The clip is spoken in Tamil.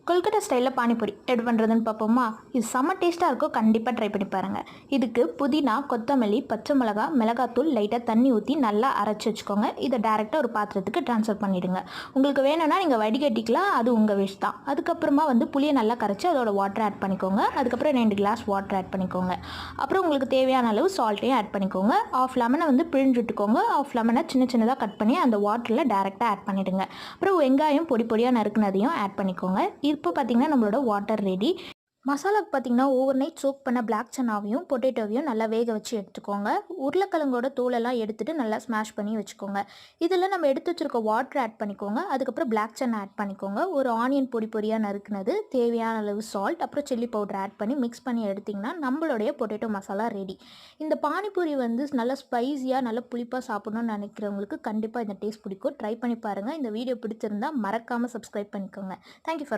கொல்கட்டா ஸ்டைலில் பானிபூரி எப்படி பண்ணுறதுன்னு பார்ப்போமா? இது செம்ம டேஸ்ட்டாக இருக்கும். கண்டிப்பாக ட்ரை பண்ணி பாருங்கள். இதுக்கு புதினா, கொத்தமல்லி, பச்சை மிளகா, மிளகாத்தூள், லைட்டாக தண்ணி ஊற்றி நல்லா அரைச்சி வச்சுக்கோங்க. இதை டேரெக்டாக ஒரு பாத்திரத்துக்கு ட்ரான்ஸ்ஃபர் பண்ணிவிடுங்க. உங்களுக்கு வேணும்னா நீங்கள் வடிகட்டிக்கலாம், அது உங்கள் விஷ் தான். அதுக்கப்புறமா புளியை நல்லா கரைச்சி அதோட வாட்டர் ஆட் பண்ணிக்கோங்க. அதுக்கப்புறம் 2 கிளாஸ் வாட்டர் ஆட் பண்ணிக்கோங்க. அப்புறம் உங்களுக்கு தேவையான அளவு சால்ட்டையும் ஆட் பண்ணிக்கோங்க. ஆஃப் லெமனை பிழிஞ்சு விட்டுக்கோங்க. ஆஃப் லெமனை சின்ன சின்னதாக கட் பண்ணி அந்த வாட்டரில் டேரெக்டாக ஆட் பண்ணிவிடுங்க. அப்புறம் வெங்காயம் பொடி பொடியாக நறுக்குனதையும் ஆட் பண்ணிக்கோங்க. இப்போ பார்த்தீங்கன்னா நம்மளோட வாட்டர் ரெடி. மசாலாவுக்கு பார்த்தீங்கன்னா ஓவர் நைட் சோக் பண்ண பிளாக் சன்னாவையும் பொட்டேட்டோவையும் நல்லா வேக வச்சு எடுத்துக்கோங்க. உருளைக்கிழங்கோட தோலெல்லாம் எடுத்துகிட்டு நல்லா ஸ்மாஷ் பண்ணி வச்சுக்கோங்க. இதில் நம்ம எடுத்து வச்சுருக்க வாட்டர் ஆட் பண்ணிக்கோங்க. அதுக்கப்புறம் பிளாக் சன்னா ஆட் பண்ணிக்கோங்க. ஒரு ஆனியன் பொடி பொடியாக நறுக்குனது, தேவையான அளவு சால்ட், அப்புறம் சில்லி பவுடர் ஆட் பண்ணி மிக்ஸ் பண்ணி எடுத்திங்கன்னா நம்மளுடைய பொட்டேட்டோ மசாலா ரெடி. இந்த பானிபூரி நல்லா ஸ்பைஸியாக நல்லா புளிப்பாக சாப்பிடணும்னு நினைக்கிறவங்களுக்கு கண்டிப்பாக இந்த டேஸ்ட் பிடிக்கும். ட்ரை பண்ணி பாருங்கள். இந்த வீடியோ பிடிச்சிருந்தா மறக்காமல் சப்ஸ்கிரைப் பண்ணிக்கோங்க. Thank you for